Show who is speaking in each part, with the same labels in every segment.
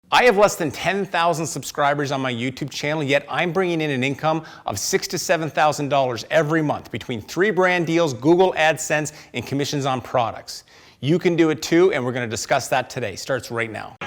Speaker 1: I have less than 10,000 subscribers on my YouTube channel, yet I'm bringing in an income of $6,000 to $7,000 every month between 3 brand deals, Google AdSense, and commissions on products. You can do it too, and we're going to discuss that today. Starts right now.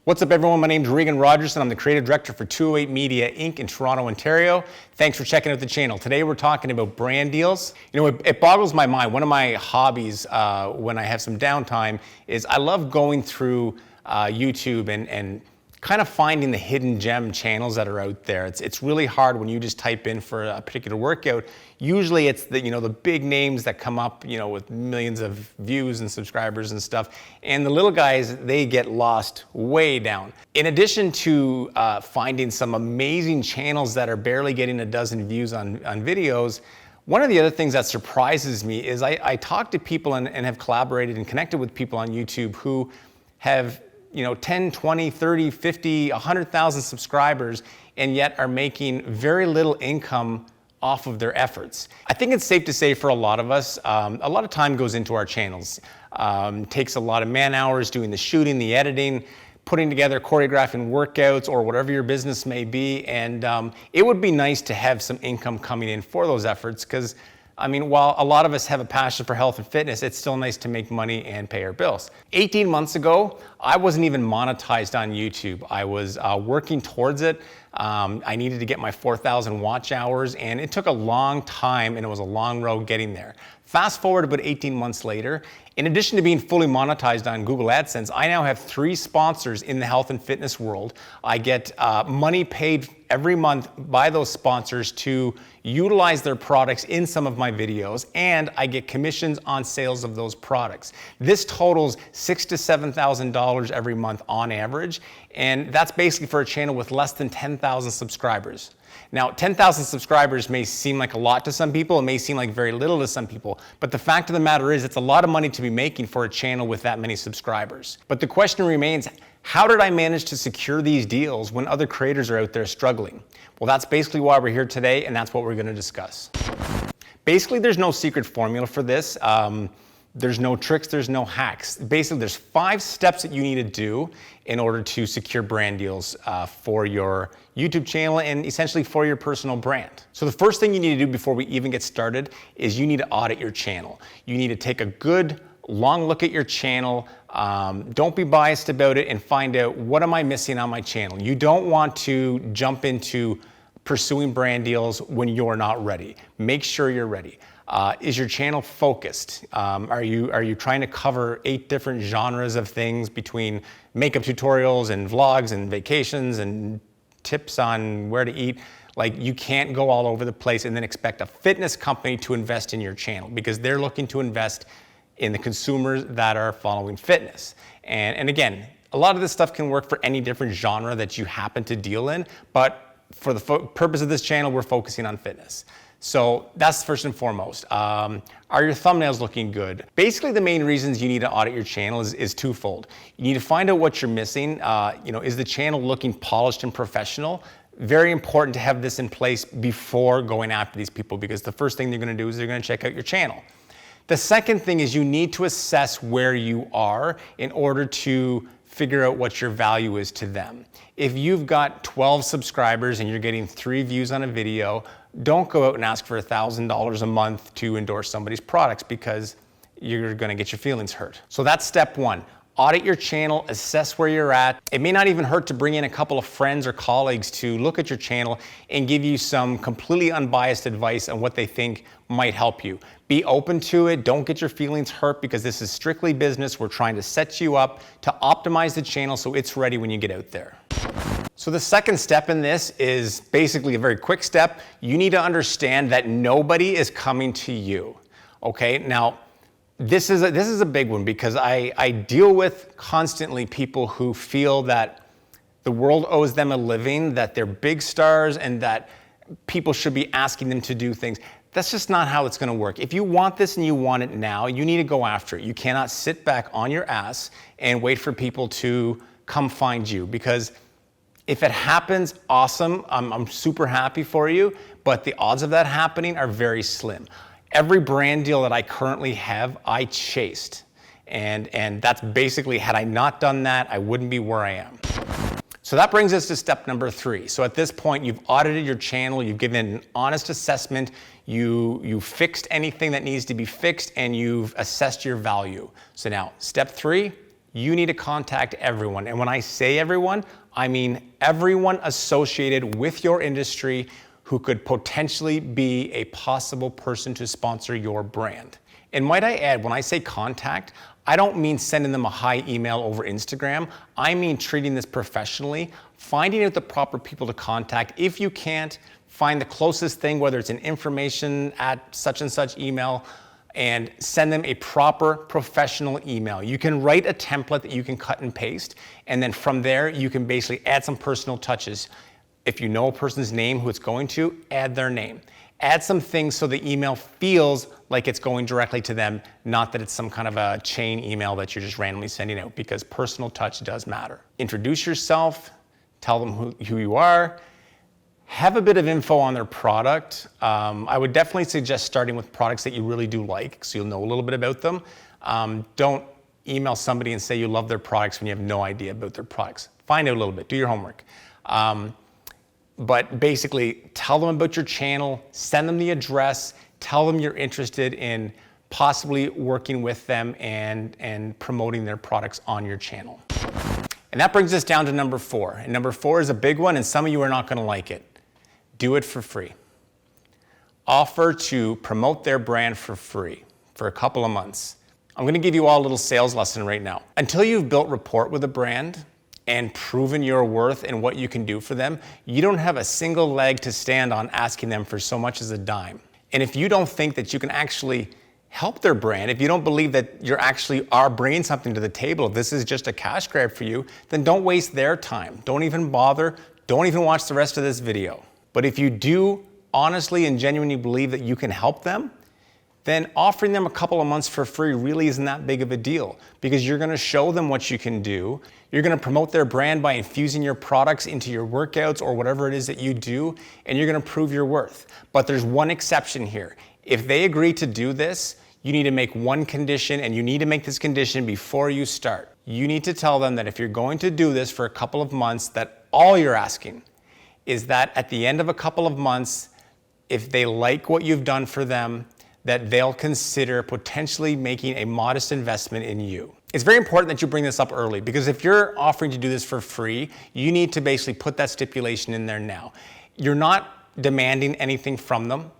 Speaker 1: What's up, everyone? My name is Regan Rogers, and I'm the Creative Director for 208 Media Inc. in Toronto, Ontario. Thanks for checking out the channel. Today we're talking about brand deals. You know, it boggles my mind. One of my hobbies when I have some downtime is I love going through YouTube and kind of finding the hidden gem channels that are out there. It's really hard when you just type in for a particular workout. Usually it's the big names that come up, with millions of views and subscribers and stuff. And the little guys, they get lost way down. In addition to finding some amazing channels that are barely getting a dozen views on videos, one of the other things that surprises me is I talk to people and have collaborated and connected with people on YouTube who have 10, 20, 30, 50, 100,000 subscribers, and yet are making very little income off of their efforts. I think it's safe to say for a lot of us, a lot of time goes into our channels. Takes a lot of man hours doing the shooting, the editing, putting together choreographing workouts or whatever your business may be. And it would be nice to have some income coming in for those efforts because while a lot of us have a passion for health and fitness, it's still nice to make money and pay our bills. 18 months ago, I wasn't even monetized on YouTube. I was working towards it. I needed to get my 4,000 watch hours, and it took a long time, and it was a long road getting there. Fast forward about 18 months later, in addition to being fully monetized on Google AdSense, I now have 3 sponsors in the health and fitness world. I get money paid every month by those sponsors to utilize their products in some of my videos, and I get commissions on sales of those products. This totals $6,000 to $7,000 every month on average, and that's basically for a channel with less than 10,000 subscribers. Now, 10,000 subscribers may seem like a lot to some people, it may seem like very little to some people, but the fact of the matter is it's a lot of money to be making for a channel with that many subscribers. But the question remains, how did I manage to secure these deals when other creators are out there struggling? Well, that's basically why we're here today, and that's what we're going to discuss. Basically, there's no secret formula for this. There's no tricks, there's no hacks. Basically, there's 5 steps that you need to do in order to secure brand deals for your YouTube channel and essentially for your personal brand. So the first thing you need to do before we even get started is you need to audit your channel. You need to take a good long look at your channel. Don't be biased about it and find out, what am I missing on my channel? You don't want to jump into pursuing brand deals when you're not ready. Make sure you're ready. Is your channel focused? Are you trying to cover 8 different genres of things between makeup tutorials and vlogs and vacations and tips on where to eat? Like, you can't go all over the place and then expect a fitness company to invest in your channel because they're looking to invest in the consumers that are following fitness. And again, a lot of this stuff can work for any different genre that you happen to deal in, but for the purpose of this channel, we're focusing on fitness. So that's first and foremost. Are your thumbnails looking good? Basically, the main reasons you need to audit your channel is twofold. You need to find out what you're missing. Is the channel looking polished and professional? Very important to have this in place before going after these people, because the first thing they're going to do is they're going to check out your channel. The second thing is you need to assess where you are in order to figure out what your value is to them. If you've got 12 subscribers and you're getting 3 views on a video, don't go out and ask for $1,000 a month to endorse somebody's products because you're going to get your feelings hurt. So that's step 1. Audit your channel, assess where you're at. It may not even hurt to bring in a couple of friends or colleagues to look at your channel and give you some completely unbiased advice on what they think might help you. Be open to it. Don't get your feelings hurt because this is strictly business. We're trying to set you up to optimize the channel so it's ready when you get out there. So the second step in this is basically a very quick step. You need to understand that nobody is coming to you. Okay, now this is a big one because I deal with constantly people who feel that the world owes them a living, that they're big stars, and that people should be asking them to do things. That's just not how it's going to work. If you want this and you want it now, you need to go after it. You cannot sit back on your ass and wait for people to come find you, because if it happens, awesome. I'm super happy for you, but the odds of that happening are very slim. Every brand deal that I currently have, I chased. And that's basically, had I not done that, I wouldn't be where I am. So that brings us to step number 3. So at this point, you've audited your channel, you've given an honest assessment, you fixed anything that needs to be fixed, and you've assessed your value. So now, step 3, you need to contact everyone. And when I say everyone, I mean everyone associated with your industry who could potentially be a possible person to sponsor your brand. And might I add, when I say contact, I don't mean sending them a hi email over Instagram. I mean treating this professionally, finding out the proper people to contact. If you can't, find the closest thing, whether it's an information at such and such email, and send them a proper professional email. You can write a template that you can cut and paste, and then from there, you can basically add some personal touches. If you know a person's name who it's going to, add their name. Add some things so the email feels like it's going directly to them, not that it's some kind of a chain email that you're just randomly sending out, because personal touch does matter. Introduce yourself, tell them who you are, have a bit of info on their product. I would definitely suggest starting with products that you really do like, so you'll know a little bit about them. Don't email somebody and say you love their products when you have no idea about their products. Find out a little bit, do your homework. But basically, tell them about your channel, send them the address, tell them you're interested in possibly working with them and promoting their products on your channel. And that brings us down to number 4. And number 4 is a big one, and some of you are not going to like it. Do it for free. Offer to promote their brand for free for a couple of months. I'm going to give you all a little sales lesson right now. Until you've built rapport with a brand and proven your worth and what you can do for them, you don't have a single leg to stand on asking them for so much as a dime. And if you don't think that you can actually help their brand, if you don't believe that you actually are bringing something to the table, if this is just a cash grab for you, then don't waste their time. Don't even bother. Don't even watch the rest of this video. But if you do honestly and genuinely believe that you can help them, then offering them a couple of months for free really isn't that big of a deal, because you're gonna show them what you can do. You're gonna promote their brand by infusing your products into your workouts or whatever it is that you do, and you're gonna prove your worth. But there's one exception here. If they agree to do this, you need to make one condition, and you need to make this condition before you start. You need to tell them that if you're going to do this for a couple of months, that all you're asking is that at the end of a couple of months, if they like what you've done for them, that they'll consider potentially making a modest investment in you. It's very important that you bring this up early, because if you're offering to do this for free, you need to basically put that stipulation in there now. You're not demanding anything from them.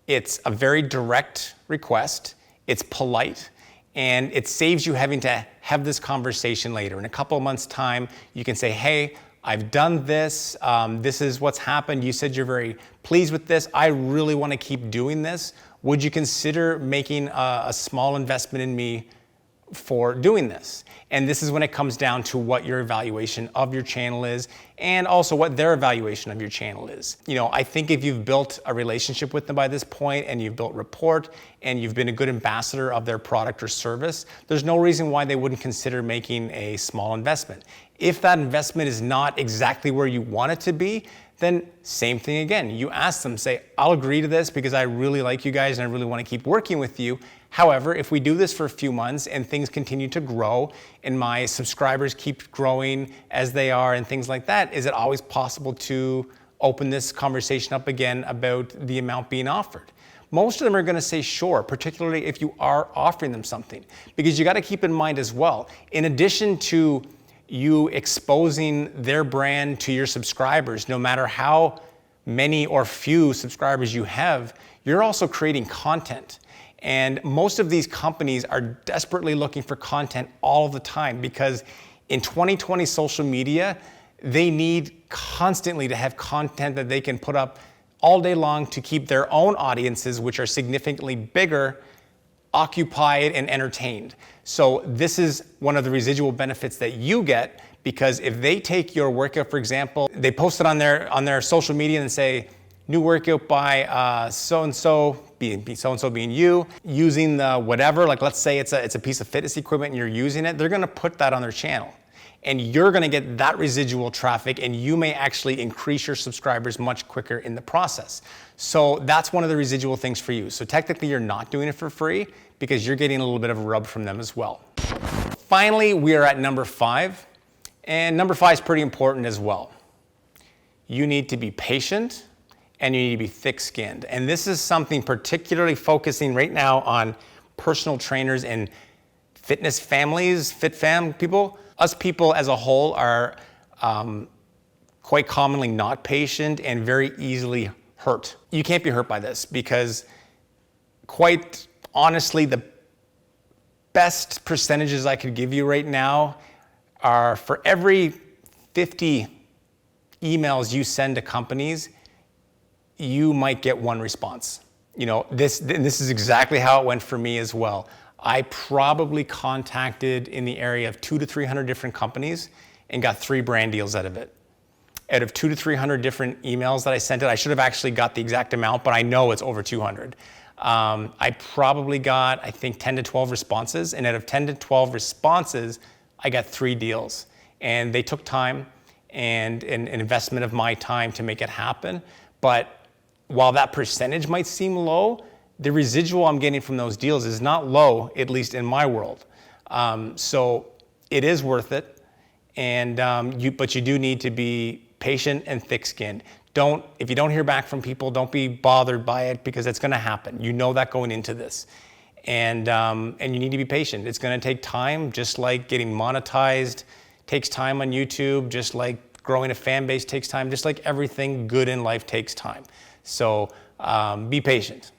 Speaker 1: It's a very direct request. It's polite, and it saves you having to have this conversation later. In a couple of months' time, you can say, hey, I've done this. This is what's happened. You said you're very pleased with this. I really want to keep doing this. Would you consider making a small investment in me for doing this? And this is when it comes down to what your evaluation of your channel is, and also what their evaluation of your channel is. You know, I think if you've built a relationship with them by this point, and you've built rapport, and you've been a good ambassador of their product or service, there's no reason why they wouldn't consider making a small investment. If that investment is not exactly where you want it to be, then same thing again. You ask them, say, I'll agree to this because I really like you guys and I really want to keep working with you. However, if we do this for a few months and things continue to grow and my subscribers keep growing as they are and things like that, is it always possible to open this conversation up again about the amount being offered? Most of them are going to say sure, particularly if you are offering them something, because you got to keep in mind as well, in addition to you exposing their brand to your subscribers, no matter how many or few subscribers you have, you're also creating content. And most of these companies are desperately looking for content all the time, because in 2020 social media, they need constantly to have content that they can put up all day long to keep their own audiences, which are significantly bigger, occupied and entertained. So this is one of the residual benefits that you get, because if they take your workout, for example, they post it on their social media and say, new workout by so-and-so being you, using the whatever, like let's say it's a piece of fitness equipment and you're using it, they're gonna put that on their channel. And you're gonna get that residual traffic, and you may actually increase your subscribers much quicker in the process. So that's one of the residual things for you. So technically you're not doing it for free because you're getting a little bit of a rub from them as well. Finally, we are at number 5. And number 5 is pretty important as well. You need to be patient and you need to be thick-skinned. And this is something particularly focusing right now on personal trainers and fitness families, fit fam people. Us people as a whole are quite commonly not patient and very easily hurt. You can't be hurt by this because quite honestly, the best percentages I could give you right now are for every 50 emails you send to companies, you might get 1 response. You know, this is exactly how it went for me as well. I probably contacted in the area of 200 to 300 different companies and got 3 brand deals out of it. Out of 200 to 300 different emails that I sent it, I should have actually got the exact amount, but I know it's over 200. I probably got, I think, 10 to 12 responses, and out of 10 to 12 responses, I got 3 deals. And they took time and an investment of my time to make it happen. But while that percentage might seem low, the residual I'm getting from those deals is not low, at least in my world. So it is worth it. And but you do need to be patient and thick-skinned. If you don't hear back from people, don't be bothered by it because it's going to happen. You know that going into this. And you need to be patient. It's going to take time, just like getting monetized takes time on YouTube, just like growing a fan base takes time, just like everything good in life takes time. So be patient.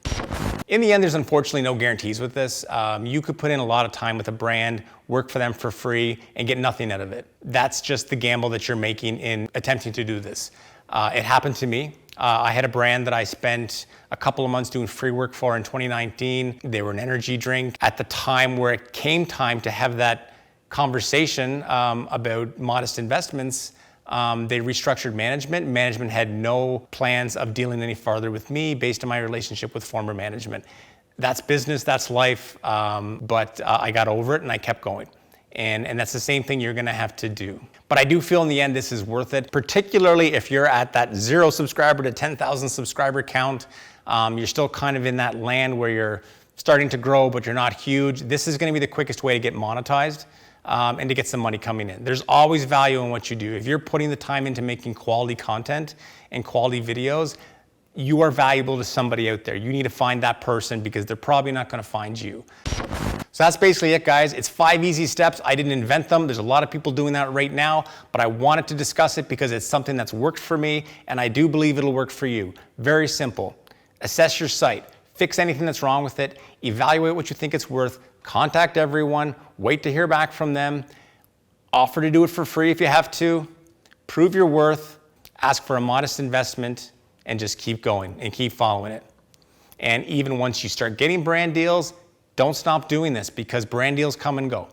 Speaker 1: In the end, there's unfortunately no guarantees with this. You could put in a lot of time with a brand, work for them for free, and get nothing out of it. That's just the gamble that you're making in attempting to do this. It happened to me. I had a brand that I spent a couple of months doing free work for in 2019. They were an energy drink. At the time where it came time to have that conversation about modest investments, they restructured management. Management had no plans of dealing any farther with me based on my relationship with former management. That's business, that's life, but I got over it and I kept going. And that's the same thing you're gonna have to do. But I do feel in the end this is worth it, particularly if you're at that 0 subscriber to 10,000 subscriber count. You're still kind of in that land where you're starting to grow, but you're not huge. This is gonna be the quickest way to get monetized and to get some money coming in. There's always value in what you do. If you're putting the time into making quality content and quality videos, you are valuable to somebody out there. You need to find that person because they're probably not gonna find you. So that's basically it, guys. It's 5 easy steps. I didn't invent them. There's a lot of people doing that right now, but I wanted to discuss it because it's something that's worked for me, and I do believe it'll work for you. Very simple. Assess your site. Fix anything that's wrong with it. Evaluate what you think it's worth. Contact everyone. Wait to hear back from them. Offer to do it for free if you have to. Prove your worth. Ask for a modest investment, and just keep going and keep following it. And even once you start getting brand deals, don't stop doing this because brand deals come and go.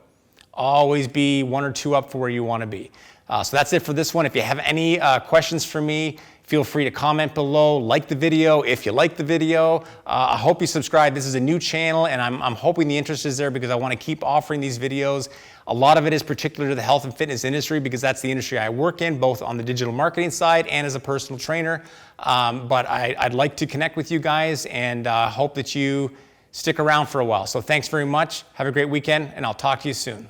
Speaker 1: Always be 1 or 2 up for where you want to be. So that's it for this one. If you have any questions for me, feel free to comment below, like the video if you like the video. I hope you subscribe. This is a new channel and I'm hoping the interest is there because I want to keep offering these videos. A lot of it is particular to the health and fitness industry because that's the industry I work in, both on the digital marketing side and as a personal trainer. But I'd like to connect with you guys and hope that you stick around for a while. So thanks very much. Have a great weekend, and I'll talk to you soon.